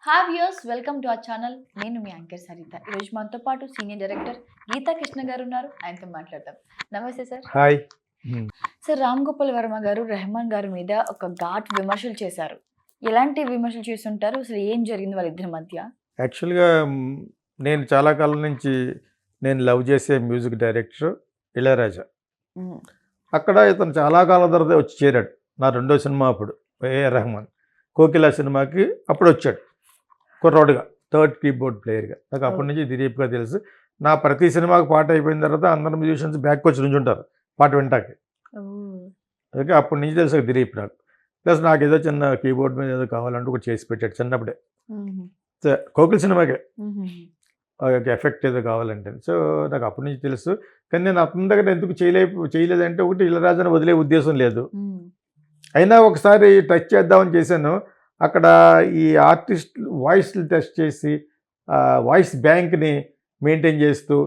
Hi viewers, welcome to our channel. నేను మీ anchor Saritha. ఈరోజు మనతో పాటు సీనియర్ డైరెక్టర్ గీతా కృష్ణ గారు ఉన్నారు. ఆయనతో మాట్లాడదాం. నమస్తే sir. Hi. Sir, Ram Gopal Varma గారు రెహమాన్ గారి మీద ఒక ఘాట్ విమర్శలు చేశారు. ఎలాంటి విమర్శలు చేస్తుంటారు? అసలు ఏం జరిగింది వాళ్ళిద్దరి మధ్య? యాక్చువల్గా నేను చాలా కాలం నుంచి నేను లవ్ చేసే మ్యూజిక్ డైరెక్టర్ ఇళయరాజా. మ్మ్. అక్కడ ఇతను చాలా కాలం తర్వాత వచ్చి చేరాడు. నా రెండో సినిమా అప్పుడు ఏఆర్ రెహమాన్ కోకిలా సినిమాకి అప్పుడు వచ్చాడు కుర్రోడుగా, థర్డ్ కీబోర్డ్ ప్లేయర్గా. నాకు అప్పటి నుంచి దిలీప్గా తెలుసు. నా ప్రతి సినిమాకి పాట అయిపోయిన తర్వాత అందరు మ్యూజిషియన్స్ బ్యాక్ వచ్చి నుంచుంటారు పాట వింటాకి. ఓ. అందుకే అప్పటి నుంచి తెలుసు దిలీప్ నాకు. ప్లస్ నాకు ఏదో చిన్న కీబోర్డ్ మీద ఏదో కావాలంటూ ఒకటి చేసి పెట్టాడు చిన్నప్పుడే. మ్మ్. కోకిల సినిమాకే మ్మ్. ఒక ఎఫెక్ట్ ఏదో కావాలంటే. సో నాకు అప్పటి నుంచి తెలుసు. కానీ నేను అతని దగ్గర ఎందుకు చేయలేదంటే ఒకటి ఇళయరాజాని వదిలే ఉద్దేశం లేదు. మ్మ్. అయినా ఒకసారి టచ్ చేద్దామని చేశాను. అక్కడ ఈ ఆర్టిస్ట్ వాయిస్లు టెస్ట్ చేసి వాయిస్ బ్యాంక్ని మెయింటైన్ చేస్తూ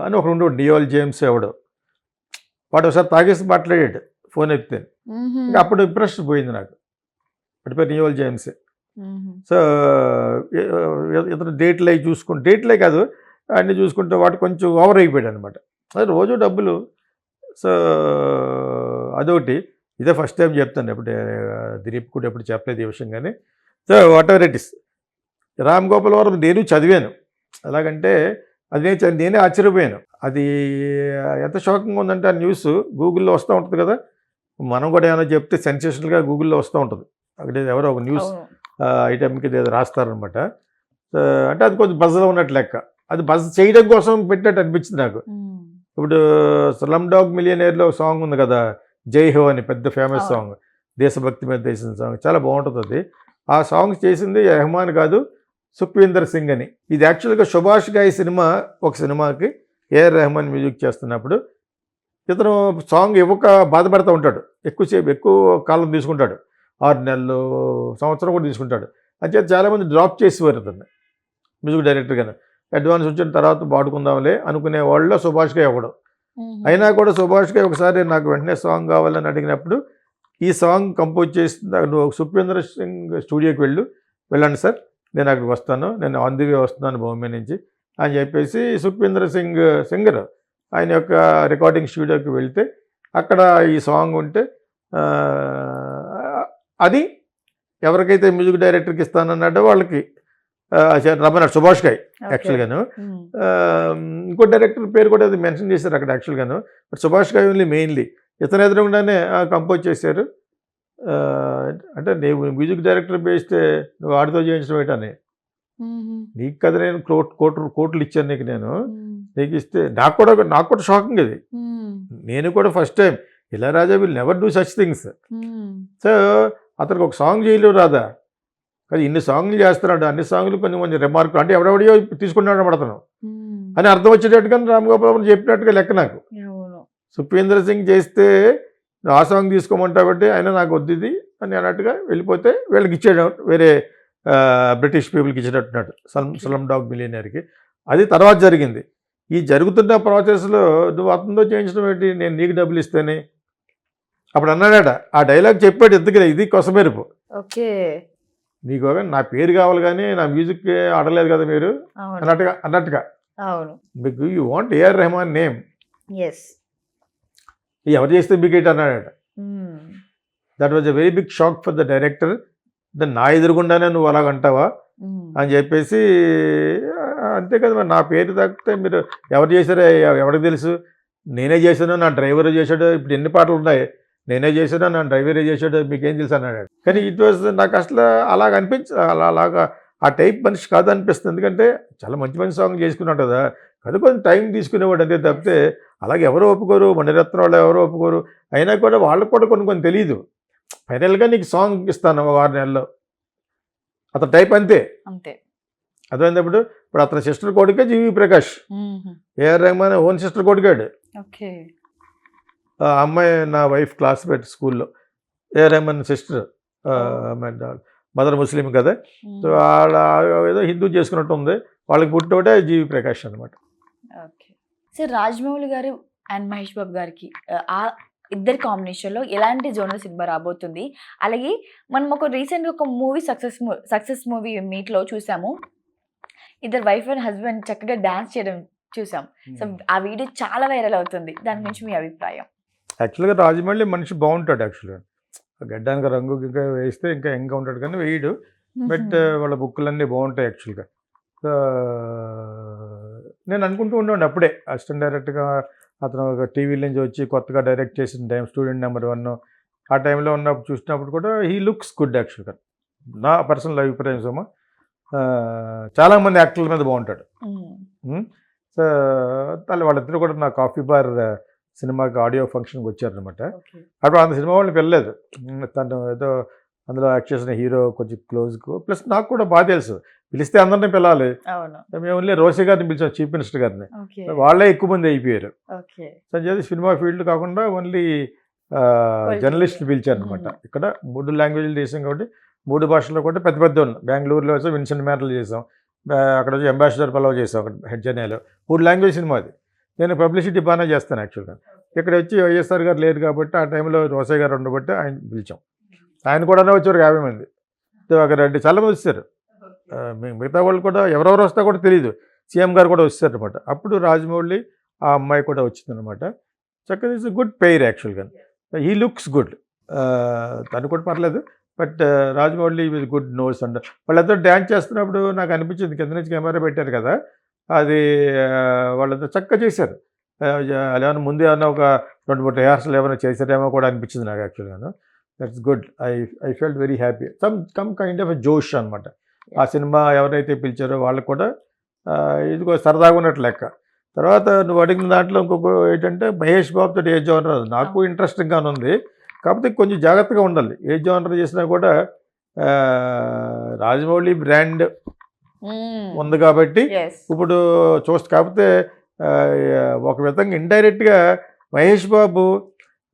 అని ఒక రెండు డియోల్ జేమ్స్ ఎవడు వాడు ఒకసారి తాగేసి మాట్లాడాడు ఫోన్ ఎత్తితే. మ్మ్. ఇంకా అప్పుడు ఇంప్రెషన్ పోయింది నాకు. అటు పేరు నియోల్ జేమ్స్. మ్మ్. సో ఇతను డేట్లే కాదు అన్నీ చూసుకుంటే వాడు కొంచెం ఓవర్ అయిపోయాడు అనమాట. అది రోజు డబ్బులు. సో అదొకటి. ఇదే ఫస్ట్ టైం చెప్తాను. ఎప్పుడు దిలీప్ కూడా ఎప్పుడు చెప్పలేదు ఈ విషయం. కానీ so what ever it is, Ram Gopal Varma నేను చదివాను. ఎలాగంటే అది నేనే ఆశ్చర్యపోయాను. అది ఎంత షాకింగ్ ఉందంటే ఆ న్యూస్ గూగుల్లో వస్తూ ఉంటుంది కదా, మనం కూడా ఏమైనా చెప్తే సెన్సేషనల్గా గూగుల్లో వస్తూ ఉంటుంది. అక్కడ ఎవరో ఒక న్యూస్ అవును. ఐటమ్కి ఏదో రాస్తారనమాట. అంటే అది కొంచెం బజ్లో ఉన్నట్టు లెక్క. అది బజ్ చేయడం కోసం పెట్టినట్టు అనిపించింది నాకు. మ్మ్. ఇప్పుడు స్లమ్ డాగ్ మిలియనేర్లో సాంగ్ ఉంది కదా, జై హో అని పెద్ద ఫేమస్ అవును. సాంగ్, దేశభక్తి మీద చేసిన సాంగ్, చాలా బాగుంటుంది అది. ఆ సాంగ్ చేసింది రెహమాన్ కాదు, సుఖ్వీందర్ సింగ్ అని. ఇది యాక్చువల్గా సుభాష్ గాయ్ సినిమా, ఒక సినిమాకి ఏఆర్ రెహమాన్ మ్యూజిక్ చేస్తున్నప్పుడు ఇతను సాంగ్ ఇవ్వక బాధపడుతూ ఉంటాడు. ఎక్కువ కాలం తీసుకుంటాడు, 6 నెలలు, సంవత్సరం కూడా తీసుకుంటాడు. అంతే చాలామంది డ్రాప్ చేసేవారు ఇతన్ని మ్యూజిక్ డైరెక్టర్గానే. అడ్వాన్స్ వచ్చిన తర్వాత పాడుకుందాంలే అనుకునే వాళ్ళలో సుభాష్ గాయ్ ఒకడు. మ్మ్. అయినా కూడా సుభాష్ గాయ్ ఒకసారి నాకు వెంటనే సాంగ్ కావాలని అడిగినప్పుడు ఈ సాంగ్ కంపోజ్ చేసి నువ్వు సుఖ్వీందర్ సింగ్ స్టూడియోకి వెళ్ళండి సార్, నేను అక్కడికి వస్తాను, నేను ఆన్ ది వే వస్తున్నాను బాంబే నుంచి అని చెప్పేసి సుఖ్వీందర్ సింగ్ సింగర్ ఆయన యొక్క రికార్డింగ్ స్టూడియోకి వెళ్తే అక్కడ ఈ సాంగ్ ఉంటే అది ఎవరికైతే మ్యూజిక్ డైరెక్టర్కి ఇస్తానన్నాడో వాళ్ళకి రమ్మన్నాడు సుభాష్ గాయ్ ఓకే. యాక్చువల్గాను. మ్మ్. ఇంకో డైరెక్టర్ పేరు కూడా అది మెన్షన్ చేశారు అక్కడ యాక్చువల్గాను. But Subhash Ghai only mainly ఇతను ఎదురుగుండానే కంపోజ్ చేశారు. అంటే నీవు మ్యూజిక్ డైరెక్టర్ పేస్తే నువ్వు ఆడితో చేయించడం ఏంటని, మ్మ్. నీకు కదా నేను కోట్లు ఇచ్చాను నీకు, నేను మ్మ్. నీకు ఇస్తే నాకు కూడా షాకింగ్ అది. మ్మ్. నేను కూడా first time Ilaiyaraaja will never do such things. Hmm. So అతనికి ఒక సాంగ్ చేయలేవు రాదా, కానీ ఇన్ని సాంగ్లు చేస్తున్నాడు, అన్ని సాంగ్లు కొంచెం రిమార్క్ అంటే ఎవడెవడియో తీసుకున్నాడు పడుతున్నావు మ్మ్. అని అర్థం వచ్చేటట్టుగా రామ్ గోపాల్ వర్మ చెప్పినట్టుగా లెక్క నాకు. అవును. సుఖ్వీందర్ సింగ్ చేస్తే ఆ సాంగ్ తీసుకోమంటావు బట్టి ఆయన నాకు వద్దు ఇది అని అన్నట్టుగా వెళ్ళిపోతే వీళ్ళకి ఇచ్చాడు, వేరే బ్రిటిష్ పీపుల్కి ఇచ్చినట్టున్నాడు స్లమ్ డాగ్ మిలియనర్కి. అది తర్వాత జరిగింది. ఈ జరుగుతున్న ప్రాసెస్లో నువ్వు అతనితో చేయించడం ఏంటి, నేను నీకు డబ్బులు ఇస్తేనే అప్పుడు అన్నాడట. ఆ డైలాగ్ చెప్పాడు ఎందుకు, ఇది కొసమెరుపు. ఓకే. నీకు నా పేరు కావాలి కానీ నా మ్యూజిక్ ఆడలేదు కదా మీరు అవును. అన్నట్టుగా అవును. మీకు you want AR Rahman name, yes. ఎవరు చేస్తే మీకు ఏంటి అన్నాడట. That was a very big shock for the director. నా ఎదురుగుండానే నువ్వు అలాగంటావా అని చెప్పేసి. అంతే కదా మరి, నా పేరు తగ్గితే మీరు ఎవరు చేశారో ఎవరికి తెలుసు, నేనే చేశాను, నా డ్రైవరే చేశాడు, ఇప్పుడు ఎన్ని పాటలు ఉన్నాయి, నేనే చేశాను, నా డ్రైవరే చేశాడు, మీకేం తెలుసు అన్నాడు. కానీ ఇట్ వాజ్ నాకు అసలు అలాగ అలాగా ఆ టైప్ మనిషి కాదు అనిపిస్తుంది. ఎందుకంటే చాలా మంచి మంచి సాంగ్ చేసుకున్నాడు కదా, అది కొంచెం టైం తీసుకునేవాడు అంతే తప్పితే అలాగే ఎవరు ఒప్పుకోరు, మణిరత్నం వాళ్ళు ఎవరు ఒప్పుకోరు. అయినా కూడా వాళ్ళకు కూడా కొన్ని తెలియదు. ఫైనల్గా నీకు సాంగ్ ఇస్తాను 6 నెలల్లో, అతని టైప్ అంతే. అంతే. అర్థమైనప్పుడు ఇప్పుడు అతని సిస్టర్ కొడుకే G V Prakash, A R Rahman own sister కొడుకాడు. ఓకే. ఆ అమ్మాయి నా వైఫ్ క్లాస్మేట్ స్కూల్లో, A R Rahman sister, mother Muslim కదా. సో వాళ్ళ ఏదో హిందూ చేసుకున్నట్టు ఉంది, వాళ్ళకి పుట్టినోటే జీవి ప్రకాష్ అనమాట. ఓకే. సార్, రాజమౌళి గారు అండ్ మహేష్ బాబు గారికి ఇద్దరి కాంబినేషన్లో ఎలాంటి జోనర్ సినిమా రాబోతుంది? అలాగే మనం రీసెంట్‌గా ఒక మూవీ సక్సెస్ మూవీ మీట్‌లో చూసాము. ఇద్దరు వైఫ్ అండ్ హస్బెండ్ చక్కగా డాన్స్ చేయడం చూసాం. సో ఆ వీడియో చాలా వైరల్ అవుతుంది. దాని గురించి మీ అభిప్రాయం? యాక్చువల్గా రాజమౌళి మనిషి బాగుంటాడు యాక్చువల్గా. గడ్డానికి రంగు గింక వేస్తే ఇంకా యంగ్గా ఉంటాడు కానీ వేయడు. బట్ వాళ్ళ బుక్కులన్నీ బాగుంటాయి యాక్చువల్గా. సో నేను అనుకుంటూ ఉండేవాడిని అప్పుడే అసిస్టెంట్ డైరెక్టర్గా అతను ఒక టీవీ నుంచి వచ్చి కొత్తగా డైరెక్ట్ చేసిన టైం స్టూడెంట్ నెంబర్ 1 ఆ టైంలో ఉన్నప్పుడు చూసినప్పుడు కూడా హీ లుక్స్ గుడ్ యాక్చువల్గా. నా పర్సనల్ అభిప్రాయం సోమ. చాలామంది యాక్టర్ల మీద బాగుంటాడు. సో వాళ్ళిద్దరూ కూడా నా కాఫీ బార్ సినిమాకి ఆడియో ఫంక్షన్కి వచ్చారనమాట. అప్పుడు అంత సినిమా వాళ్ళని వెళ్ళలేదు. తను ఏదో అందులో యాక్ట్ చేసిన హీరో కొంచెం క్లోజ్కు ప్లస్ నాకు కూడా బాగా తెలుసు పిలిస్తే అందరినీ పిలాలి. మేము ఓన్లీ రోషే గారిని పిలిచాం, చీఫ్ మినిస్టర్ గారిని. వాళ్ళే ఎక్కువ మంది అయిపోయారు. సో చేసి సినిమా ఫీల్డ్ కాకుండా ఓన్లీ జర్నలిస్టులు పిలిచారనమాట. ఇక్కడ 3 లాంగ్వేజ్లు చేసాం కాబట్టి 3 భాషల్లో కూడా పెద్ద పెద్ద ఉన్నాయి. బెంగళూరులో వచ్చి విన్సెంట్ మ్యాటర్లు చేసాం, అక్కడ వచ్చి అంబాసిడర్ పల్లవ్ చేసాం, అక్కడ హెడ్ చెన్నైలో 3 లాంగ్వేజ్ సినిమా అది. నేను పబ్లిసిటీ బాగానే చేస్తాను యాక్చువల్గా. ఇక్కడ వచ్చి వైఎస్ఆర్ గారు లేరు కాబట్టి ఆ టైంలో రోసయ్య గారు ఉండబట్టి ఆయన పిలిచాం. ఆయన కూడా వచ్చారు 50 మంది. అక్కడ చాలామంది వచ్చారు. మిగతా వాళ్ళు కూడా ఎవరెవరు వస్తా కూడా తెలియదు. సీఎం గారు కూడా వచ్చారనమాట. అప్పుడు రాజమౌళి ఆ అమ్మాయి కూడా వచ్చిందనమాట. చక్కగా ఇట్స్ గుడ్ పెయిర్ యాక్చువల్గా. He looks good. తను కూడా పర్లేదు. But Rajamouli with good nose and వాళ్ళందరూ డ్యాన్స్ చేస్తున్నప్పుడు నాకు అనిపించింది కింద నుంచి కెమెరా పెట్టారు కదా, అది వాళ్ళంతా చక్కగా చేశారు. అలా ముందు ఏమన్నా ఒక 2-3 రిహార్సల్ ఏమైనా చేశారేమో కూడా అనిపించింది నాకు యాక్చువల్గాను. That's good. I felt very happy. Come kind of a josh అనమాట. ఆ సినిమా ఎవరైతే పిలిచారో వాళ్ళకు కూడా ఇది సరదాగా ఉన్నట్టు లెక్క. తర్వాత నువ్వు అడిగిన దాంట్లో ఇంకొక ఏంటంటే మహేష్ బాబుతో ఏ జోనర్ నాకు ఇంట్రెస్టింగ్గానే ఉంది. కాకపోతే కొంచెం జాగ్రత్తగా ఉండాలి. ఏ జోనర్ చేసినా కూడా రాజమౌళి బ్రాండ్ ఉంది కాబట్టి ఇప్పుడు కాకపోతే ఒక విధంగా ఇండైరెక్ట్గా మహేష్ బాబు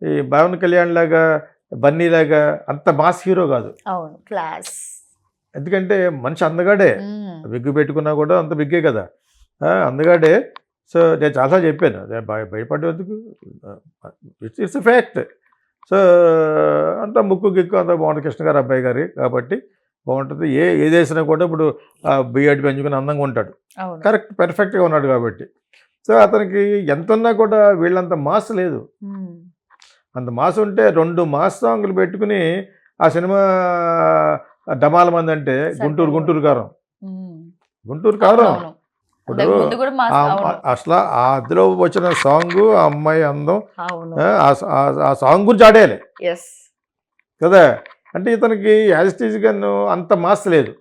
ఈ పవన్ కళ్యాణ్ లాగా బన్నీ లాగా అంత మాస్ హీరో కాదు. ఎందుకంటే మనిషి అందగాడే. బిగ్గు పెట్టుకున్నా కూడా అంత బిగ్గే కదా, అందగాడే. సో నేను చాలా చెప్పాను భయపడేందుకు, ఇట్స్ ఎ ఫ్యాక్ట్. సో అంత ముక్కు గిక్కు అంత బాగుంటుంది. కృష్ణ గారు అబ్బాయి గారి కాబట్టి బాగుంటుంది. ఏది వేసినా కూడా ఇప్పుడు బియ్యాడి పెంచుకుని అందంగా ఉంటాడు. కరెక్ట్, పర్ఫెక్ట్గా ఉన్నాడు కాబట్టి. సో అతనికి ఎంత ఉన్నా కూడా వీళ్ళంత మాస్ లేదు. అంత మాస్ ఉంటే 2 మాస్ సాంగ్లు పెట్టుకుని ఆ సినిమా డమాల మంది అంటే గుంటూరు కారం. ఇప్పుడు అసలు అందులో వచ్చిన సాంగ్ ఆ అమ్మాయి అందం, ఆ సాంగ్ గురించి ఆడేయాలి కదా. అంటే ఇతనికి యాజిటీజ్గా అంత మాస్ లేదు.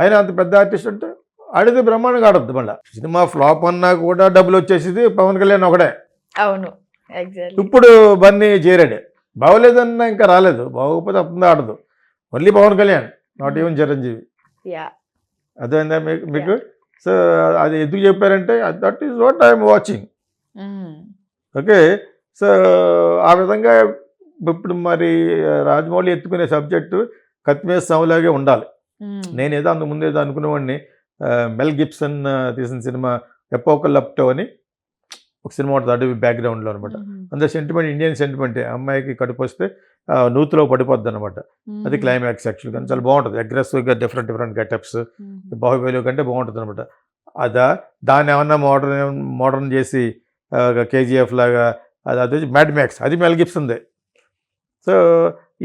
అయినా అంత పెద్ద ఆర్టిస్ట్ అంటే ఆడితే బ్రహ్మాండంగా ఆడద్దు. మళ్ళీ సినిమా ఫ్లాప్ అన్నా కూడా డబ్బులు వచ్చేసింది పవన్ కళ్యాణ్ ఒకడే. ఇప్పుడు బన్నీ చేరాడు. బాగోలేదన్నా ఇంకా రాలేదు, బాగోకపోతే అప్పుడు ఆడదు. Only Pawan Kalyan, not even Chiranjeevi. అదేందా మీకు? సో అది ఎందుకు చెప్పారంటే that is what I'm watching. Okay. So ఆ విధంగా ఇప్పుడు మరి రాజమౌళి ఎత్తుకునే సబ్జెక్టు కత్తిమీద సాములాగే ఉండాలి. నేనేదో ముందు ఏదో అనుకునేవాడిని. మెల్ గిబ్సన్ తీసిన సినిమా ఎపోకలిప్టో అని ఒక సినిమా ఉంటుంది అడవి బ్యాక్గ్రౌండ్లో అనమాట. అందులో సెంటిమెంట్ ఇండియన్ సెంటిమెంటే. అమ్మాయికి కడుపు వస్తే నూతిలో పడిపోద్ది అనమాట. అది క్లైమాక్స్ యాక్చువల్గా. చాలా బాగుంటుంది. అగ్రెసివ్గా డిఫరెంట్ గెటప్స్ బాహుబలి కంటే బాగుంటుంది అనమాట. దాన్ని ఏమన్నా మోడర్న్ చేసి కేజీఎఫ్ లాగా అది మ్యాడ్ మ్యాక్స్, అది మెల్ గిబ్సన్దే. సో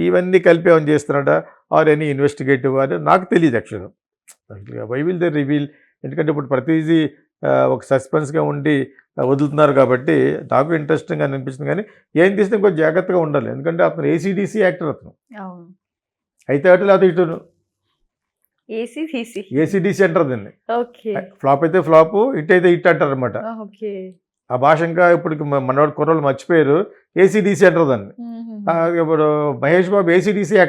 ఇవన్నీ కలిపి ఏమైనా చేస్తున్నాడా ఆర్ ఎనీ ఇన్వెస్టిగేటివ్ అని నాకు తెలియదు యాక్చువల్గా. Why will they reveal? ఎందుకంటే ఇప్పుడు ప్రతిదీ ఒక సస్పెన్స్గా ఉండి వదులుతున్నారు కాబట్టి నాకు ఇంట్రెస్టింగ్ అని అనిపిస్తుంది. కానీ ఏం తీసినా కొంచెం జాగ్రత్తగా ఉండాలి. ఎందుకంటే అతను ఏసీడీసీ యాక్టర్. అతను అయితే అటు లేకపోతే ఇటు ఏసీడీసీ అంటారు దీన్ని. ఫ్లాప్ అయితే ఫ్లాప్, హిట్ అయితే హిట్ అంటారు అనమాట. ఆ భాష ఇంకా ఇప్పుడు మనవాడు కుర్రోళ్ళు మర్చిపోయారు. ఏసీడీసీ అంటారు దాన్ని. ఇప్పుడు మహేష్ బాబు ఏసీడీసీ